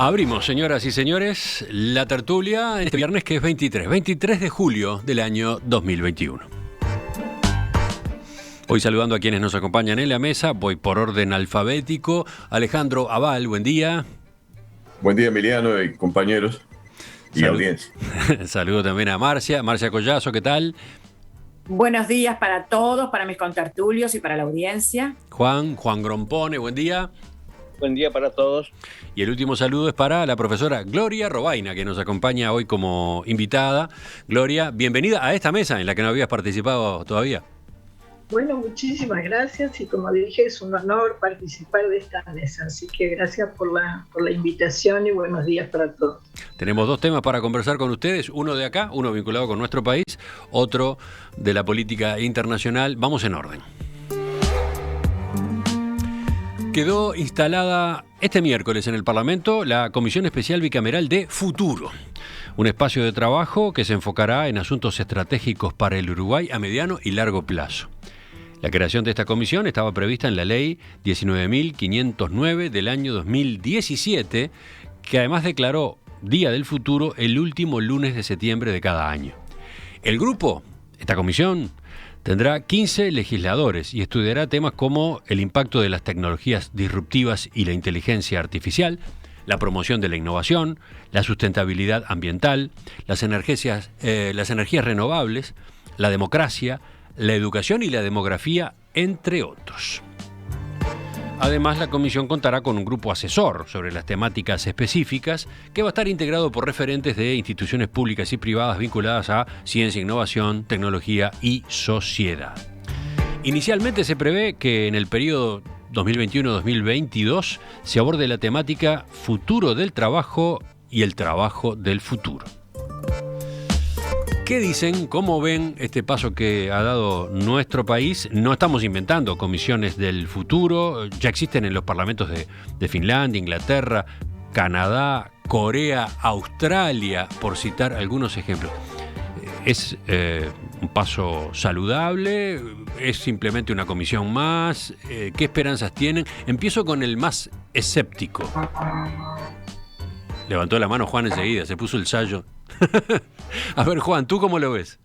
Abrimos, señoras y señores, la tertulia este viernes, que es 23 de julio del año 2021. Hoy saludando a quienes nos acompañan en la mesa, voy por orden alfabético. Alejandro Aval, buen día. Buen día, Emiliano y compañeros y audiencia. Saludo también a Marcia Collazo, ¿qué tal? Buenos días para todos, para mis contertulios y para la audiencia. Juan Grompone, buen día. Buen día para todos. Y el último saludo es para la profesora Gloria Robaina, que nos acompaña hoy como invitada. Gloria, bienvenida a esta mesa en la que no habías participado todavía. Bueno, muchísimas gracias y como dije, es un honor participar de esta mesa, así que gracias por la invitación y buenos días para todos. Tenemos dos temas para conversar con ustedes, uno de acá, uno vinculado con nuestro país, otro de la política internacional. Vamos en orden. Quedó instalada este miércoles en el Parlamento la Comisión Especial Bicameral de Futuro, un espacio de trabajo que se enfocará en asuntos estratégicos para el Uruguay a mediano y largo plazo. La creación de esta comisión estaba prevista en la Ley 19.509 del año 2017, que además declaró Día del Futuro el último lunes de septiembre de cada año. El grupo, esta comisión, tendrá 15 legisladores y estudiará temas como el impacto de las tecnologías disruptivas y la inteligencia artificial, la promoción de la innovación, la sustentabilidad ambiental, las energías renovables, la democracia, la educación y la demografía, entre otros. Además, la comisión contará con un grupo asesor sobre las temáticas específicas que va a estar integrado por referentes de instituciones públicas y privadas vinculadas a ciencia, innovación, tecnología y sociedad. Inicialmente se prevé que en el periodo 2021-2022 se aborde la temática futuro del trabajo y el trabajo del futuro. ¿Qué dicen? ¿Cómo ven este paso que ha dado nuestro país? No estamos inventando comisiones del futuro, ya existen en los parlamentos de Finlandia, Inglaterra, Canadá, Corea, Australia, por citar algunos ejemplos. ¿Es un paso saludable? ¿Es simplemente una comisión más? ¿Qué esperanzas tienen? Empiezo con el más escéptico. Levantó la mano Juan enseguida, se puso el sayo. A ver, Juan, ¿tú cómo lo ves?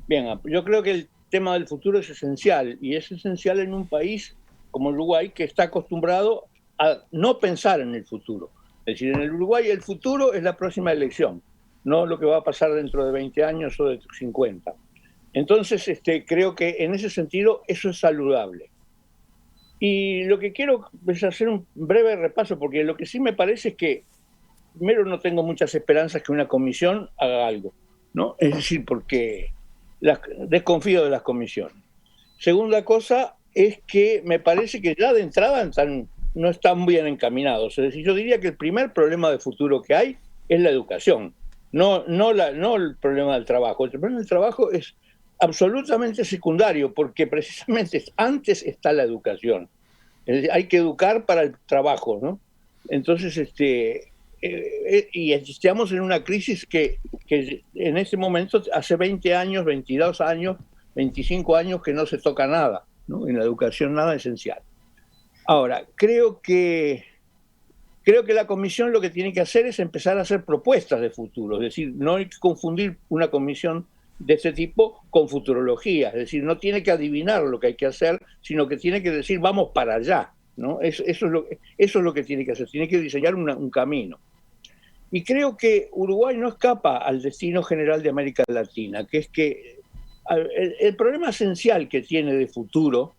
Bien, yo creo que el tema del futuro es esencial, y es esencial en un país como Uruguay, que está acostumbrado a no pensar en el futuro. Es decir, en el Uruguay el futuro es la próxima elección, no lo que va a pasar dentro de 20 años o de 50. Entonces, creo que en ese sentido eso es saludable. Y lo que quiero es hacer un breve repaso, porque lo que sí me parece es que primero, no tengo muchas esperanzas que una comisión haga algo, ¿no? Es decir, porque desconfío de las comisiones. Segunda cosa es que me parece que ya de entrada no están bien encaminados. Es decir, yo diría que el primer problema de futuro que hay es la educación, no el problema del trabajo. El problema del trabajo es absolutamente secundario, porque precisamente antes está la educación. Es decir, hay que educar para el trabajo, ¿no? Entonces, y estamos en una crisis que en ese momento, hace 20 años, 22 años, 25 años que no se toca nada, ¿no? En la educación nada esencial. Ahora, creo que la comisión lo que tiene que hacer es empezar a hacer propuestas de futuro, es decir, no hay que confundir una comisión de este tipo con futurología, es decir, no tiene que adivinar lo que hay que hacer, sino que tiene que decir vamos para allá, ¿no? Eso es lo que tiene que hacer, tiene que diseñar un camino. Y creo que Uruguay no escapa al destino general de América Latina, que es que el problema esencial que tiene de futuro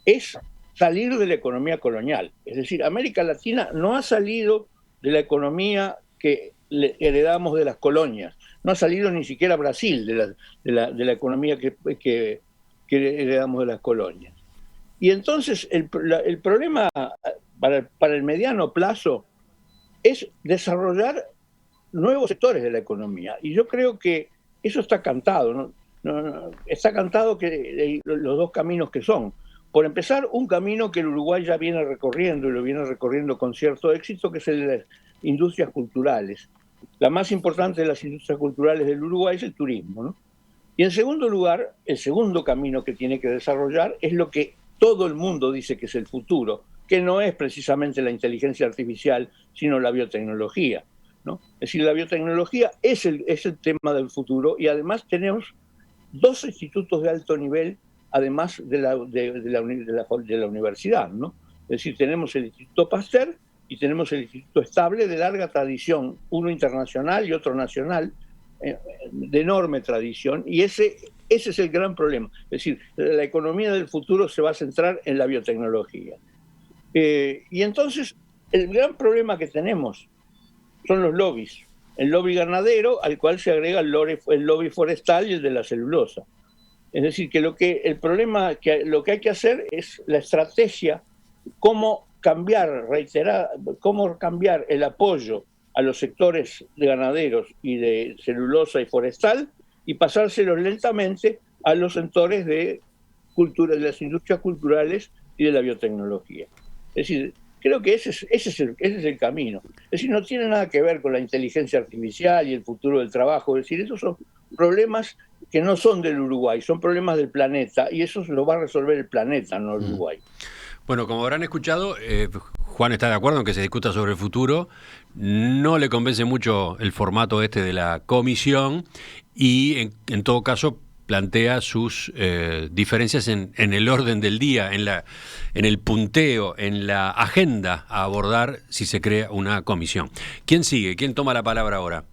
es salir de la economía colonial. Es decir, América Latina no ha salido de la economía que heredamos de las colonias, no ha salido ni siquiera Brasil de la economía que heredamos de las colonias. Y entonces el problema para el mediano plazo es desarrollar nuevos sectores de la economía. Y yo creo que eso está cantado, ¿no? Está cantado que los dos caminos que son. Por empezar, un camino que el Uruguay ya viene recorriendo, y lo viene recorriendo con cierto éxito, que es el de las industrias culturales. La más importante de las industrias culturales del Uruguay es el turismo, ¿no? Y en segundo lugar, el segundo camino que tiene que desarrollar es lo que todo el mundo dice que es el futuro, que no es precisamente la inteligencia artificial, sino la biotecnología, ¿no? Es decir, la biotecnología es el tema del futuro, y además tenemos 2 institutos de alto nivel, además de la universidad, ¿no? Es decir, tenemos el Instituto Pasteur y tenemos el Instituto Estable, de larga tradición, uno internacional y otro nacional, de enorme tradición, y ese es el gran problema. Es decir, la economía del futuro se va a centrar en la biotecnología. Y entonces, el gran problema que tenemos son los lobbies. El lobby ganadero, al cual se agrega el lobby forestal y el de la celulosa. Es decir, que lo que hay que hacer es la estrategia, cómo cambiar el apoyo a los sectores de ganaderos y de celulosa y forestal, y pasárselos lentamente a los sectores de las industrias culturales y de la biotecnología. Es decir, creo que ese es el camino. Es decir, no tiene nada que ver con la inteligencia artificial y el futuro del trabajo. Es decir, esos son problemas que no son del Uruguay, son problemas del planeta, y eso lo va a resolver el planeta, no el Uruguay. Bueno, como habrán escuchado, Juan está de acuerdo en que se discuta sobre el futuro. No le convence mucho el formato de la comisión, y en todo caso plantea sus diferencias en el orden del día, en el punteo, en la agenda a abordar si se crea una comisión. ¿Quién sigue? ¿Quién toma la palabra ahora?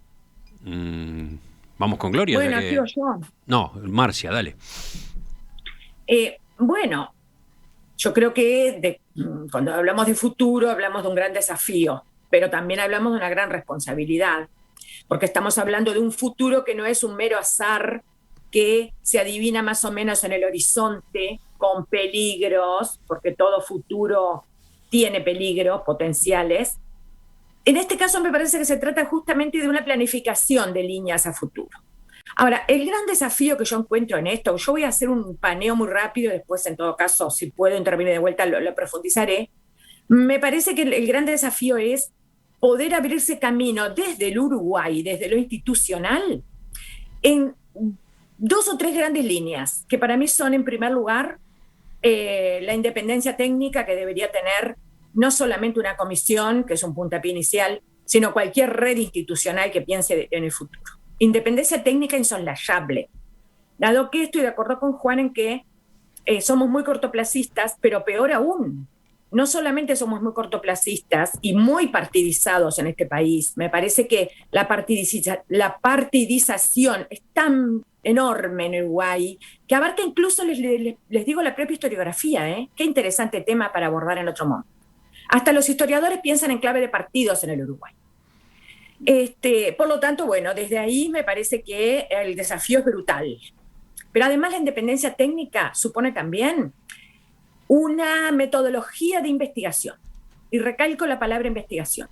Vamos con Gloria. Bueno, digo yo. No, Marcia, dale. Bueno, yo creo que cuando hablamos de futuro hablamos de un gran desafío, pero también hablamos de una gran responsabilidad, porque estamos hablando de un futuro que no es un mero azar que se adivina más o menos en el horizonte, con peligros, porque todo futuro tiene peligros potenciales. En este caso me parece que se trata justamente de una planificación de líneas a futuro. Ahora, el gran desafío que yo encuentro en esto, yo voy a hacer un paneo muy rápido, después en todo caso, si puedo intervenir de vuelta, lo profundizaré. Me parece que el gran desafío es poder abrirse camino desde el Uruguay, desde lo institucional, en 2 o 3 grandes líneas, que para mí son, en primer lugar, la independencia técnica que debería tener no solamente una comisión, que es un puntapié inicial, sino cualquier red institucional que piense en el futuro. Independencia técnica insoslayable. Dado que estoy de acuerdo con Juan en que somos muy cortoplacistas, pero peor aún, no solamente somos muy cortoplacistas y muy partidizados en este país, me parece que la partidización es tan enorme en Uruguay que abarca incluso, les digo, la propia historiografía. Qué interesante tema para abordar en otro momento. Hasta los historiadores piensan en clave de partidos en el Uruguay. Por lo tanto, bueno, desde ahí me parece que el desafío es brutal. Pero además la independencia técnica supone también una metodología de investigación. Y recalco la palabra investigación.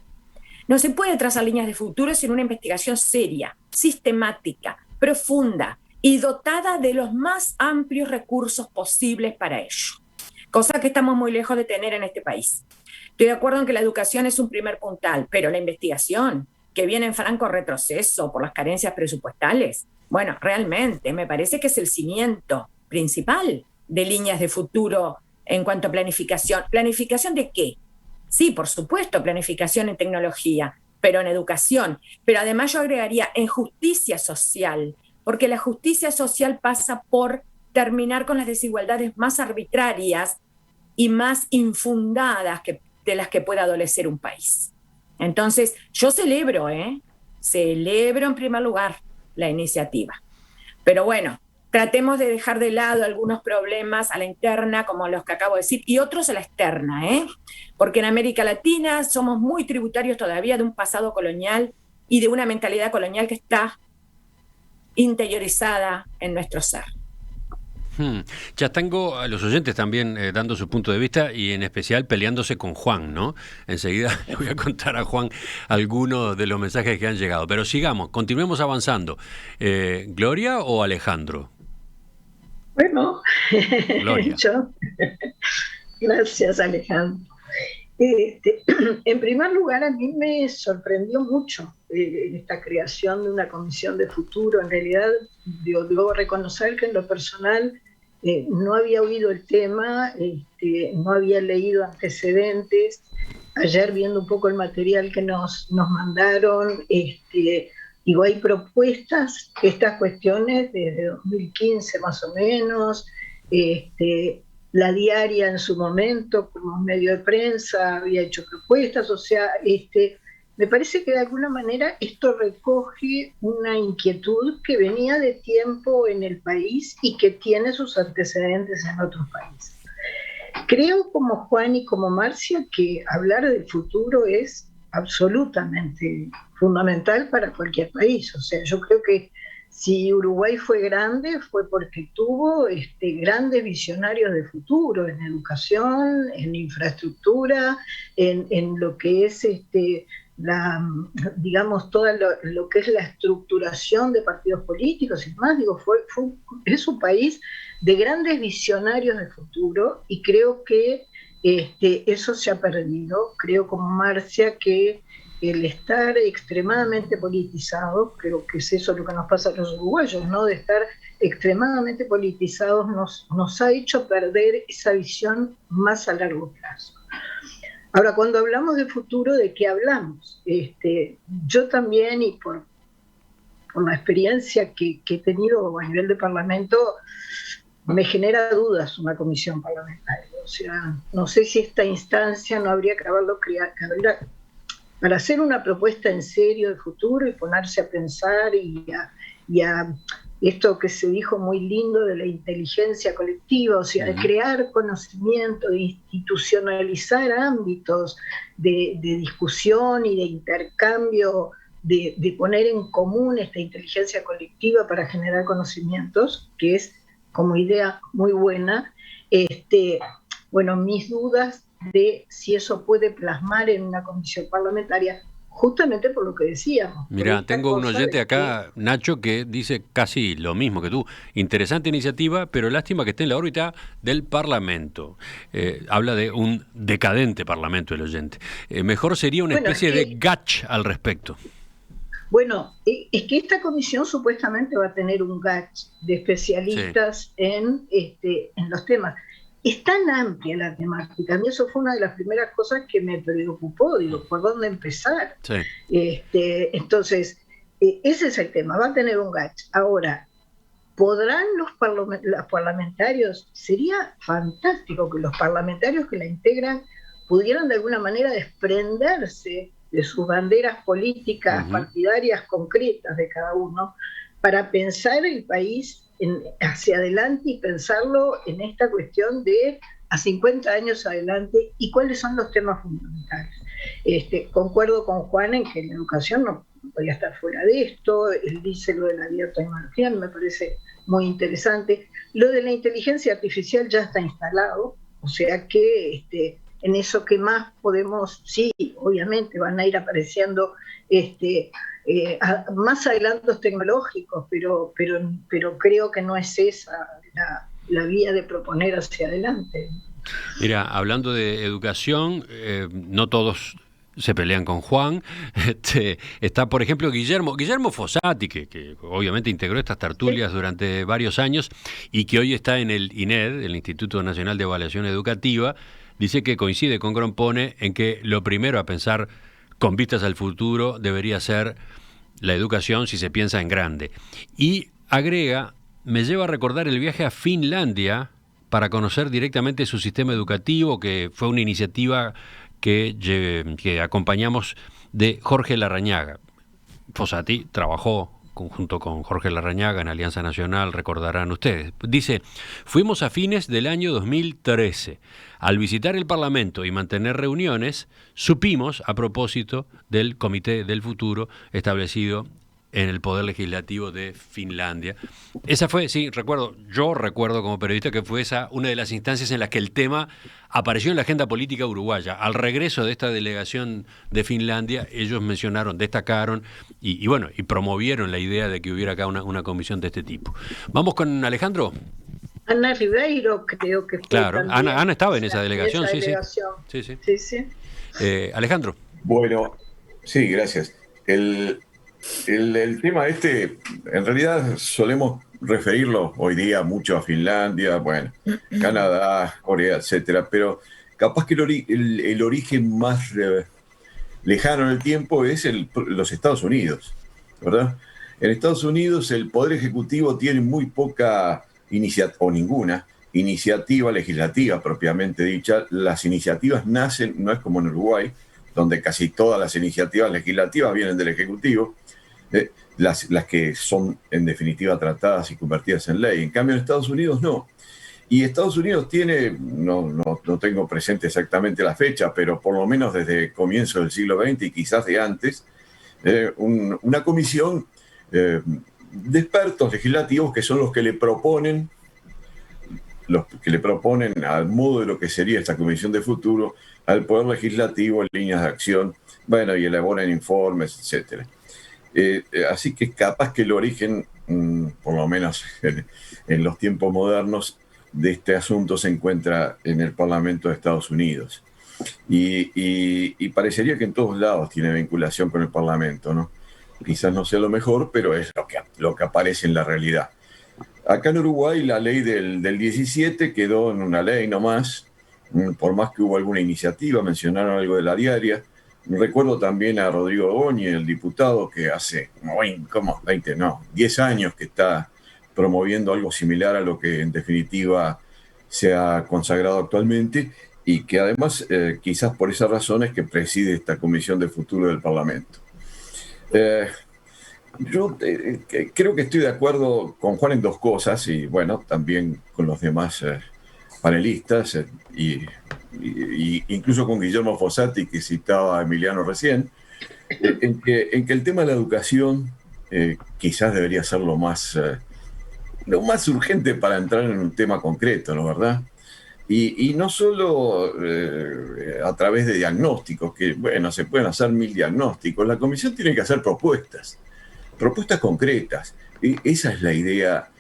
No se puede trazar líneas de futuro sin una investigación seria, sistemática, profunda y dotada de los más amplios recursos posibles para ello. Cosa que estamos muy lejos de tener en este país. Estoy de acuerdo en que la educación es un primer puntal, pero la investigación, que viene en franco retroceso por las carencias presupuestales, bueno, realmente me parece que es el cimiento principal de líneas de futuro en cuanto a planificación. ¿Planificación de qué? Sí, por supuesto, planificación en tecnología, pero en educación. Pero además yo agregaría en justicia social, porque la justicia social pasa por terminar con las desigualdades más arbitrarias y más infundadas de las que pueda adolecer un país. Entonces, yo celebro en primer lugar la iniciativa. Pero bueno, tratemos de dejar de lado algunos problemas a la interna, como los que acabo de decir, y otros a la externa, porque en América Latina somos muy tributarios todavía de un pasado colonial y de una mentalidad colonial que está interiorizada en nuestro ser. Ya tengo a los oyentes también dando su punto de vista y en especial peleándose con Juan, ¿no? Enseguida le voy a contar a Juan algunos de los mensajes que han llegado. Pero sigamos, continuemos avanzando. ¿Gloria o Alejandro? Bueno, Gloria. Gracias, Alejandro. En primer lugar, a mí me sorprendió mucho esta creación de una comisión de futuro. En realidad, debo reconocer que en lo personal no había oído el tema, no había leído antecedentes. Ayer viendo un poco el material que nos mandaron, digo, hay propuestas, estas cuestiones desde 2015 más o menos, la Diaria en su momento, como medio de prensa, había hecho propuestas, o sea, me parece que de alguna manera esto recoge una inquietud que venía de tiempo en el país y que tiene sus antecedentes en otros países. Creo, como Juan y como Marcia, que hablar del futuro es absolutamente fundamental para cualquier país. O sea, yo creo que si Uruguay fue grande fue porque tuvo grandes visionarios de futuro en educación, en infraestructura, en lo que es digamos, todo lo que es la estructuración de partidos políticos y demás. Digo, es un país de grandes visionarios de futuro, y creo que eso se ha perdido. Creo, como Marcia, que el estar extremadamente politizado, creo que es eso lo que nos pasa a los uruguayos, ¿no? De estar extremadamente politizados nos ha hecho perder esa visión más a largo plazo. Ahora, cuando hablamos de futuro, ¿de qué hablamos? Yo también, y por la experiencia que he tenido a nivel de Parlamento, me genera dudas una comisión parlamentaria. O sea, no sé si esta instancia no habría que haberlo creado para hacer una propuesta en serio de futuro y ponerse a pensar y a esto que se dijo muy lindo de la inteligencia colectiva, o sea, de crear conocimiento, de institucionalizar ámbitos de discusión y de intercambio, de poner en común esta inteligencia colectiva para generar conocimientos, que es como idea muy buena. Bueno, mis dudas de si eso puede plasmar en una comisión parlamentaria, justamente por lo que decíamos. Mira, tengo un oyente acá, Nacho, que dice casi lo mismo que tú. Interesante iniciativa, pero lástima que esté en la órbita del Parlamento. Habla de un decadente Parlamento el oyente. Mejor sería una especie de GACH al respecto. Bueno, es que esta comisión supuestamente va a tener un GACH de especialistas en los temas. Es tan amplia la temática. A mí eso fue una de las primeras cosas que me preocupó. Digo, ¿por dónde empezar? Sí. Entonces, ese es el tema. Va a tener un GACH. Ahora, ¿podrán los parlamentarios? Sería fantástico que los parlamentarios que la integran pudieran de alguna manera desprenderse de sus banderas políticas partidarias concretas de cada uno para pensar el país hacia adelante y pensarlo en esta cuestión de a 50 años adelante y cuáles son los temas fundamentales. Concuerdo con Juan en que la educación no podría estar fuera de esto. Él dice lo de la biotecnología, me parece muy interesante. Lo de la inteligencia artificial ya está instalado, o sea que en eso que más podemos, sí, obviamente van a ir apareciendo más adelantos tecnológicos, pero creo que no es esa la vía de proponer hacia adelante. Mira, hablando de educación, no todos se pelean con Juan. Está, por ejemplo, Guillermo Fossati, que obviamente integró estas tertulias durante varios años y que hoy está en el INED, el Instituto Nacional de Evaluación Educativa. Dice que coincide con Grompone en que lo primero a pensar con vistas al futuro debería ser la educación si se piensa en grande. Y agrega, me lleva a recordar el viaje a Finlandia para conocer directamente su sistema educativo, que fue una iniciativa que acompañamos de Jorge Larrañaga. Fossati trabajó junto con Jorge Larrañaga en Alianza Nacional, recordarán ustedes. Dice, fuimos a fines del año 2013. Al visitar el Parlamento y mantener reuniones, supimos, a propósito del Comité del Futuro establecido en el Poder Legislativo de Finlandia. Esa fue, sí, yo recuerdo como periodista que fue esa una de las instancias en las que el tema apareció en la agenda política uruguaya. Al regreso de esta delegación de Finlandia, ellos destacaron y promovieron la idea de que hubiera acá una comisión de este tipo. ¿Vamos con Alejandro? Ana Ribeiro, creo que fue. Claro, Ana estaba en esa delegación, sí. Alejandro. Bueno, sí, gracias. El tema en realidad solemos referirlo hoy día mucho a Finlandia, bueno, Canadá, Corea, etcétera, pero capaz que el origen más lejano en el tiempo es los Estados Unidos, ¿verdad? En Estados Unidos el Poder Ejecutivo tiene muy poca iniciativa, o ninguna, iniciativa legislativa propiamente dicha. Las iniciativas nacen, no es como en Uruguay, donde casi todas las iniciativas legislativas vienen del Ejecutivo, las que son en definitiva tratadas y convertidas en ley. En cambio en Estados Unidos no. Y Estados Unidos tiene, no tengo presente exactamente la fecha, pero por lo menos desde comienzo del siglo XX y quizás de antes, una comisión de expertos legislativos que son los que le proponen al modo de lo que sería esta comisión de futuro al Poder Legislativo líneas de acción, bueno, y elaboran informes, etcétera. Así que capaz que el origen, por lo menos en los tiempos modernos, de este asunto se encuentra en el Parlamento de Estados Unidos. Y parecería que en todos lados tiene vinculación con el Parlamento, ¿no? Quizás no sea lo mejor, pero es lo que aparece en la realidad. Acá en Uruguay la ley del 17 quedó en una ley nomás, por más que hubo alguna iniciativa, mencionaron algo de la diaria. Recuerdo también a Rodrigo Goñi, el diputado, que hace 10 años que está promoviendo algo similar a lo que en definitiva se ha consagrado actualmente y que además quizás por esa razón es que preside esta Comisión de Futuro del Parlamento. Yo creo que estoy de acuerdo con Juan en dos cosas y bueno, también con los demás panelistas y incluso con Guillermo Fossati, que citaba a Emiliano recién, en que el tema de la educación quizás debería ser lo más urgente para entrar en un tema concreto, ¿no? ¿Verdad? Y no solo a través de diagnósticos, que bueno, se pueden hacer 1000 diagnósticos, la comisión tiene que hacer propuestas concretas. Y esa es la idea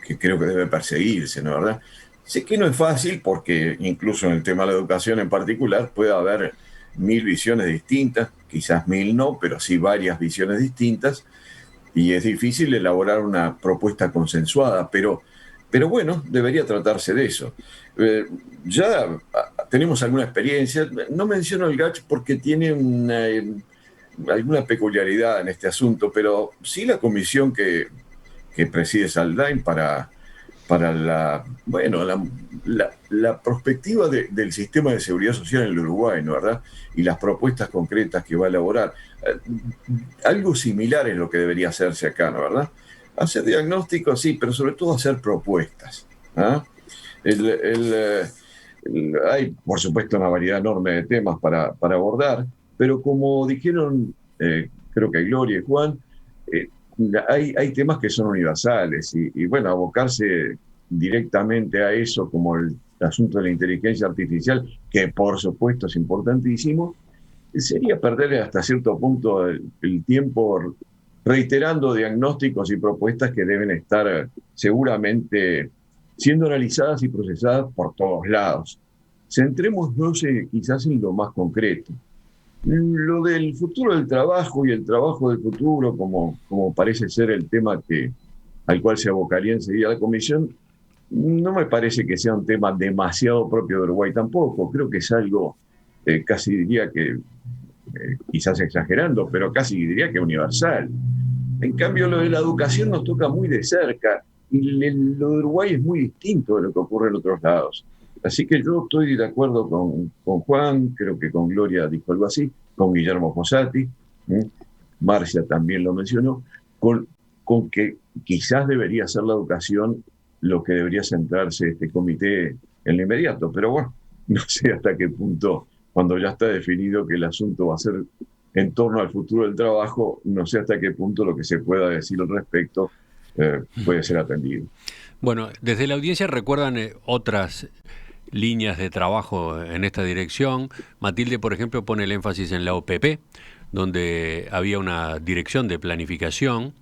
que creo que debe perseguirse, ¿no? ¿Verdad? Sé que no es fácil porque incluso en el tema de la educación en particular puede haber 1000 visiones distintas, quizás 1000 no, pero sí varias visiones distintas, y es difícil elaborar una propuesta consensuada, pero bueno, debería tratarse de eso. Ya tenemos alguna experiencia, no menciono el GACH porque tiene alguna peculiaridad en este asunto, pero sí la comisión que preside Saldain para la perspectiva del sistema de seguridad social en el Uruguay, ¿no? ¿Verdad? Y las propuestas concretas que va a elaborar. Algo similar es lo que debería hacerse acá, ¿no? ¿Verdad? Hacer diagnósticos, sí, pero sobre todo hacer propuestas. ¿Ah? Hay, por supuesto, una variedad enorme de temas para abordar, pero como dijeron, creo que Gloria y Juan, hay temas que son universales y bueno, abocarse directamente a eso como el asunto de la inteligencia artificial, que por supuesto es importantísimo, sería perder hasta cierto punto el tiempo reiterando diagnósticos y propuestas que deben estar seguramente siendo analizadas y procesadas por todos lados. Centrémonos quizás en lo más concreto. Lo del futuro del trabajo y el trabajo del futuro, como parece ser el tema al cual se abocaría enseguida la comisión, no me parece que sea un tema demasiado propio de Uruguay tampoco. Creo que es algo, casi diría que, quizás exagerando, pero casi diría que universal. En cambio, lo de la educación nos toca muy de cerca y lo de Uruguay es muy distinto de lo que ocurre en otros lados. Así que yo estoy de acuerdo con Juan, creo que con Gloria dijo algo así, con Guillermo Fossati, Marcia también lo mencionó, con que quizás debería ser la educación lo que debería centrarse este comité en lo inmediato. Pero bueno, no sé hasta qué punto, cuando ya está definido que el asunto va a ser en torno al futuro del trabajo, no sé hasta qué punto lo que se pueda decir al respecto puede ser atendido. Bueno, desde la audiencia recuerdan otras líneas de trabajo en esta dirección. Matilde, por ejemplo, pone el énfasis en la OPP, donde había una dirección de planificación,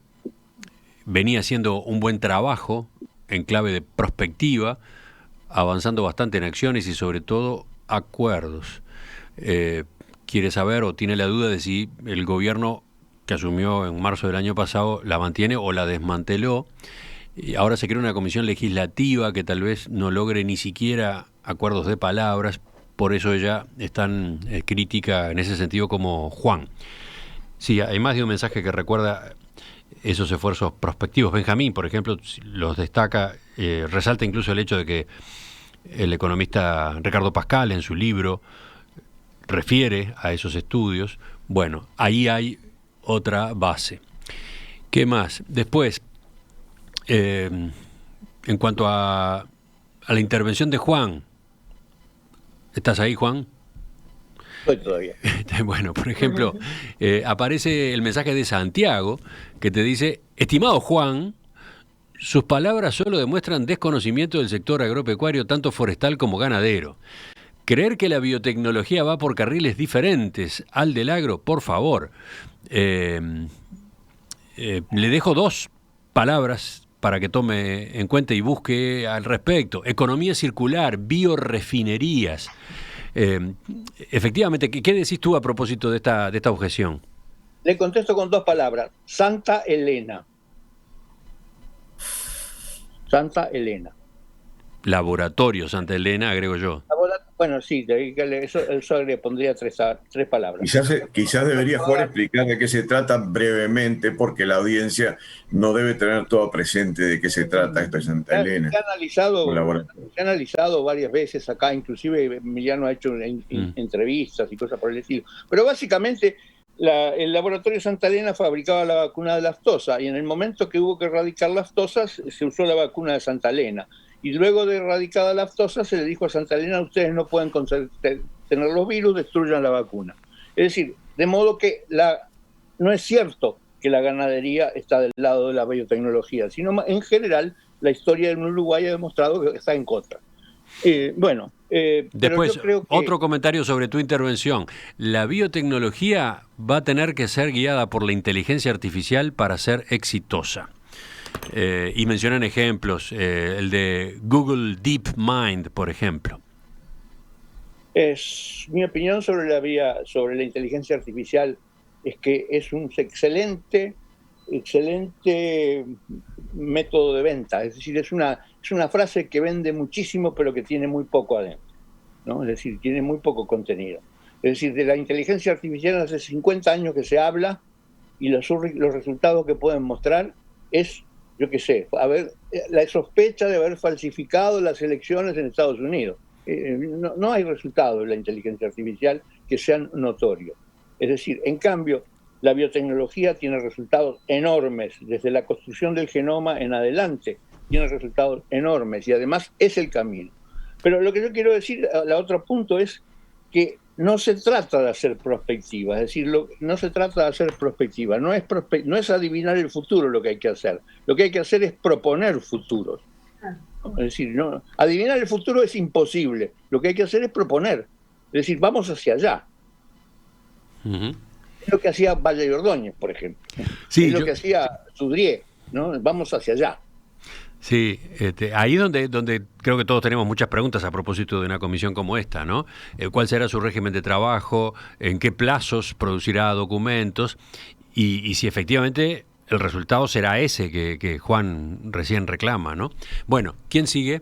venía haciendo un buen trabajo en clave de prospectiva, avanzando bastante en acciones y sobre todo acuerdos. Quiere saber o tiene la duda de si el gobierno que asumió en marzo del año pasado la mantiene o la desmanteló. y ahora se crea una comisión legislativa que tal vez no logre ni siquiera acuerdos de palabras, por eso ella es tan crítica en ese sentido como Juan. Sí, hay más de un mensaje que recuerda esos esfuerzos prospectivos. Benjamín, por ejemplo, los destaca, resalta incluso el hecho de que el economista Ricardo Pascal en su libro refiere a esos estudios. Bueno, ahí hay otra base. ¿Qué más? Después, en cuanto a la intervención de Juan, ¿estás ahí, Juan? Estoy todavía. Bueno, por ejemplo, aparece el mensaje de Santiago que te dice: estimado Juan, sus palabras solo demuestran desconocimiento del sector agropecuario, tanto forestal como ganadero. Creer que la biotecnología va por carriles diferentes al del agro, por favor. Le dejo 2 palabras para que tome en cuenta y busque al respecto. Economía circular, biorefinerías. Efectivamente, ¿qué decís tú a propósito de esta objeción? Le contesto con 2 palabras. Santa Elena. Santa Elena. Laboratorio Santa Elena, agrego yo. Bueno, sí, eso le pondría 3 palabras. Quizás debería Juan explicar de qué se trata brevemente, porque la audiencia no debe tener todo presente de qué se trata esto de Santa Elena. Se ha analizado varias veces acá, inclusive Emiliano ha hecho entrevistas y cosas por el estilo. Pero básicamente el laboratorio Santa Elena fabricaba la vacuna de laftosa, y en el momento que hubo que erradicar laftosas se usó la vacuna de Santa Elena. Y luego de erradicada la aftosa se le dijo a Santa Elena: ustedes no pueden tener los virus, destruyan la vacuna. Es decir, de modo que no es cierto que la ganadería está del lado de la biotecnología, sino en general la historia en Uruguay ha demostrado que está en contra. Después, yo creo que otro comentario sobre tu intervención. La biotecnología va a tener que ser guiada por la inteligencia artificial para ser exitosa. Y mencionan ejemplos, el de Google DeepMind, por ejemplo. Mi opinión sobre la inteligencia artificial es que es un excelente método de venta. Es decir, es una frase que vende muchísimo, pero que tiene muy poco adentro, ¿no? Es decir, tiene muy poco contenido. Es decir, de la inteligencia artificial hace 50 años que se habla, y los resultados que pueden mostrar es, yo qué sé, la sospecha de haber falsificado las elecciones en Estados Unidos. No hay resultados de la inteligencia artificial que sean notorios. Es decir, en cambio, la biotecnología tiene resultados enormes, desde la construcción del genoma en adelante, tiene resultados enormes, y además es el camino. Pero lo que yo quiero decir, el otro punto, es que no se trata de hacer prospectiva, es decir, no se trata de hacer prospectiva, no es adivinar el futuro lo que hay que hacer. Lo que hay que hacer es proponer futuros. Es decir, adivinar el futuro es imposible, lo que hay que hacer es proponer. Es decir, vamos hacia allá. Uh-huh. Es lo que hacía Valle y Ordóñez, por ejemplo. Sí, es lo que hacía Sudrié, ¿no? Vamos hacia allá. Sí, ahí donde creo que todos tenemos muchas preguntas a propósito de una comisión como esta, ¿no? ¿Cuál será su régimen de trabajo? ¿En qué plazos producirá documentos? Y si efectivamente el resultado será ese que Juan recién reclama, ¿no? Bueno, ¿quién sigue?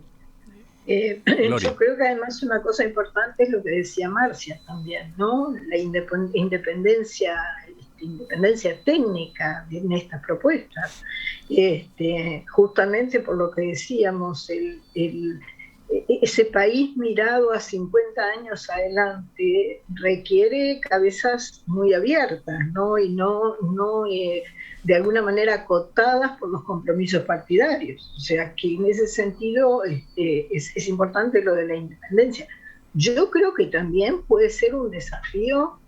Yo creo que además una cosa importante es lo que decía Marcia también, ¿no? La independencia técnica en estas propuestas. Justamente por lo que decíamos, ese país mirado a 50 años adelante requiere cabezas muy abiertas, ¿no? Y no de alguna manera acotadas por los compromisos partidarios. O sea, que en ese sentido es importante lo de la independencia. Yo creo que también puede ser un desafío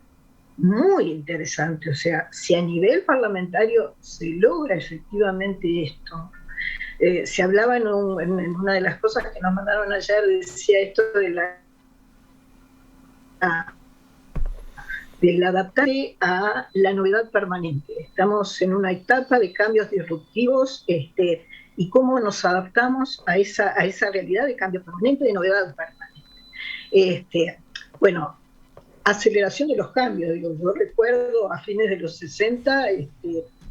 muy interesante. O sea, si a nivel parlamentario se logra efectivamente esto, se hablaba en una de las cosas que nos mandaron ayer, decía esto del adaptarse a la novedad permanente. Estamos en una etapa de cambios disruptivos, y cómo nos adaptamos a esa realidad de cambio permanente, de novedad permanente. Aceleración de los cambios. Yo recuerdo a fines de los 60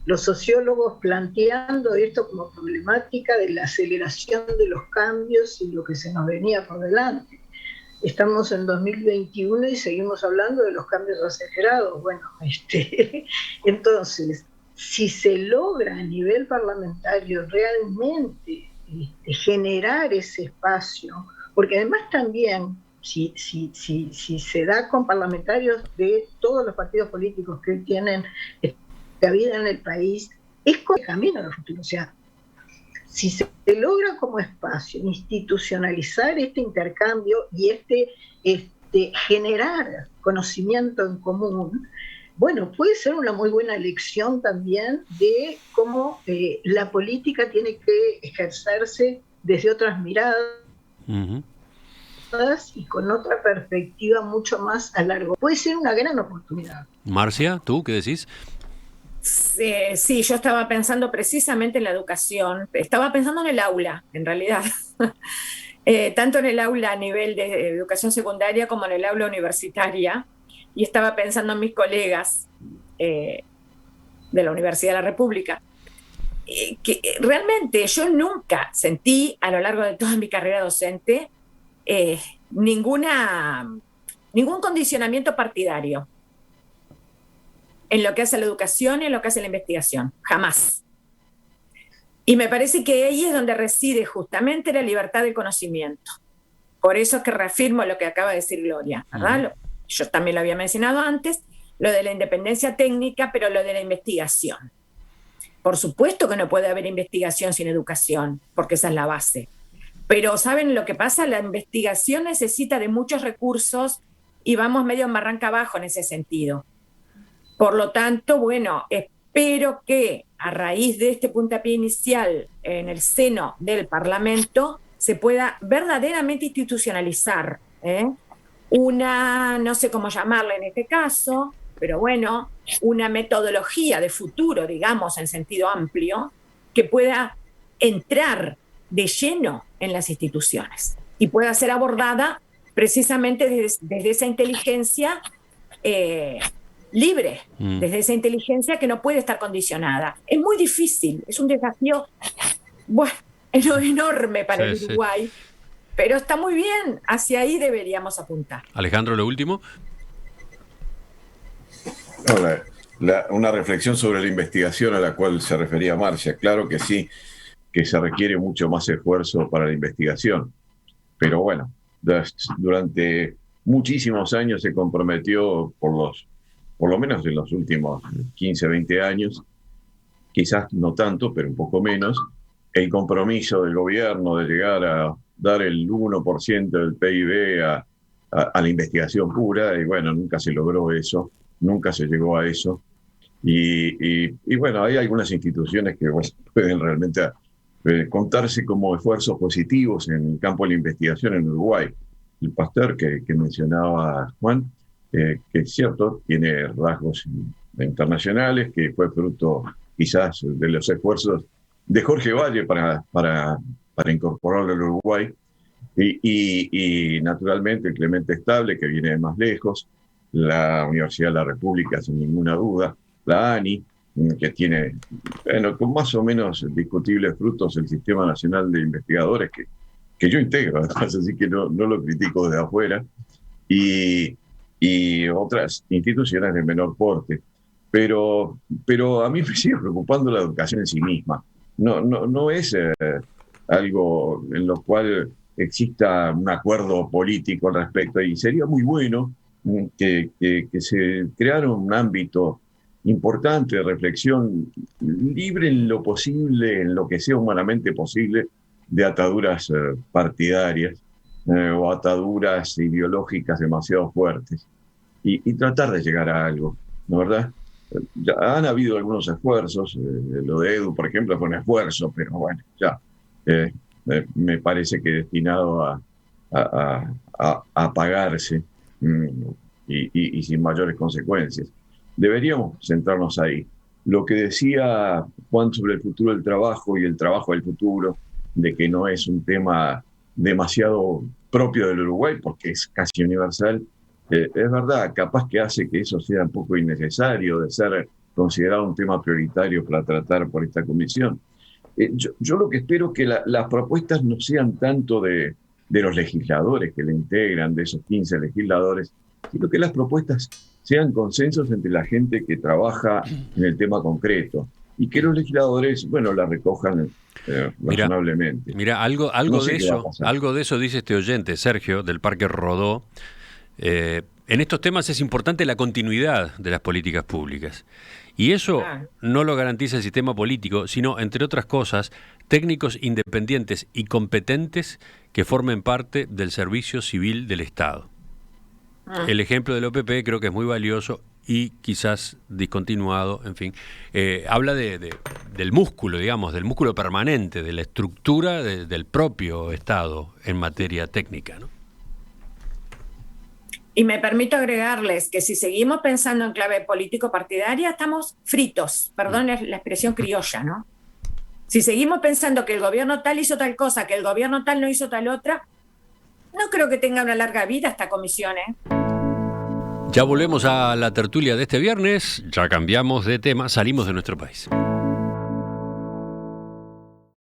los sociólogos planteando esto como problemática de la aceleración de los cambios y lo que se nos venía por delante. Estamos en 2021 y seguimos hablando de los cambios acelerados. Bueno, entonces, si se logra a nivel parlamentario realmente generar ese espacio, porque además también, si se da con parlamentarios de todos los partidos políticos que tienen cabida en el país, es con el camino del futuro. O sea, si se logra como espacio institucionalizar este intercambio y generar conocimiento en común, bueno, puede ser una muy buena lección también de cómo la política tiene que ejercerse desde otras miradas y con otra perspectiva mucho más a largo. Puede ser una gran oportunidad. Marcia, ¿tú qué decís? Sí, yo estaba pensando precisamente en la educación, estaba pensando en el aula, en realidad, tanto en el aula a nivel de educación secundaria como en el aula universitaria, y estaba pensando en mis colegas de la Universidad de la República, que realmente yo nunca sentí a lo largo de toda mi carrera docente ningún condicionamiento partidario en lo que hace a la educación y en lo que hace a la investigación, jamás. Y me parece que ahí es donde reside justamente la libertad del conocimiento. Por eso es que reafirmo lo que acaba de decir Gloria, ¿verdad? Yo también lo había mencionado antes, lo de la independencia técnica, pero lo de la investigación. Por supuesto que no puede haber investigación sin educación, porque esa es la base. Pero ¿saben lo que pasa? La investigación necesita de muchos recursos y vamos medio en barranca abajo en ese sentido. Por lo tanto, bueno, espero que a raíz de este puntapié inicial en el seno del Parlamento se pueda verdaderamente institucionalizar una, no sé cómo llamarla en este caso, pero bueno, una metodología de futuro, digamos, en sentido amplio, que pueda entrar de lleno en las instituciones y pueda ser abordada precisamente desde esa inteligencia libre, desde esa inteligencia que no puede estar condicionada. Es muy difícil, es un desafío enorme para el Uruguay, pero está muy bien, hacia ahí deberíamos apuntar. Alejandro, lo último. Una reflexión sobre la investigación a la cual se refería Marcia. Claro que sí, que se requiere mucho más esfuerzo para la investigación, pero bueno, durante muchísimos años se comprometió por lo menos en los últimos 15, 20 años, quizás no tanto, pero un poco menos, el compromiso del gobierno de llegar a dar el 1% del PIB a la investigación pura, y bueno, nunca se logró eso, nunca se llegó a eso. Y bueno, hay algunas instituciones que pueden realmente contarse como esfuerzos positivos en el campo de la investigación en Uruguay. El Pasteur que mencionaba Juan, que es cierto, tiene rasgos internacionales, que fue fruto quizás de los esfuerzos de Jorge Valle para incorporarlo al Uruguay, y naturalmente el Clemente Estable, que viene de más lejos, la Universidad de la República, sin ninguna duda, la ANI, que tiene, bueno, con más o menos discutibles frutos, el Sistema Nacional de Investigadores, que yo integro, además, así que no lo critico desde afuera, y otras instituciones de menor porte. Pero a mí me sigue preocupando la educación en sí misma. No es algo en lo cual exista un acuerdo político al respecto, y sería muy bueno que se creara un ámbito importante de reflexión libre en lo posible, en lo que sea humanamente posible, de ataduras partidarias o ataduras ideológicas demasiado fuertes, y tratar de llegar a algo, ¿no, verdad? Ya han habido algunos esfuerzos, lo de Edu, por ejemplo, fue un esfuerzo, pero bueno, ya me parece que destinado a apagarse y sin mayores consecuencias. Deberíamos centrarnos ahí. Lo que decía Juan sobre el futuro del trabajo y el trabajo del futuro, de que no es un tema demasiado propio del Uruguay, porque es casi universal, es verdad, capaz que hace que eso sea un poco innecesario, de ser considerado un tema prioritario para tratar por esta comisión. Yo lo que espero es que las propuestas no sean tanto de los legisladores que le integran, de esos 15 legisladores, sino que las propuestas sean consensos entre la gente que trabaja en el tema concreto y que los legisladores, bueno, la recojan razonablemente. Mira, algo de eso dice este oyente, Sergio, del Parque Rodó. En estos temas es importante la continuidad de las políticas públicas. Y eso no lo garantiza el sistema político, sino, entre otras cosas, técnicos independientes y competentes que formen parte del servicio civil del Estado. El ejemplo del OPP creo que es muy valioso y quizás discontinuado, en fin. Habla del músculo, digamos, del músculo permanente, de la estructura del propio Estado en materia técnica, ¿no? Y me permito agregarles que si seguimos pensando en clave político-partidaria, estamos fritos, perdón la expresión criolla, ¿no? Si seguimos pensando que el gobierno tal hizo tal cosa, que el gobierno tal no hizo tal otra, no creo que tenga una larga vida esta comisión, ¿eh? Ya volvemos a la tertulia de este viernes, ya cambiamos de tema, salimos de nuestro país.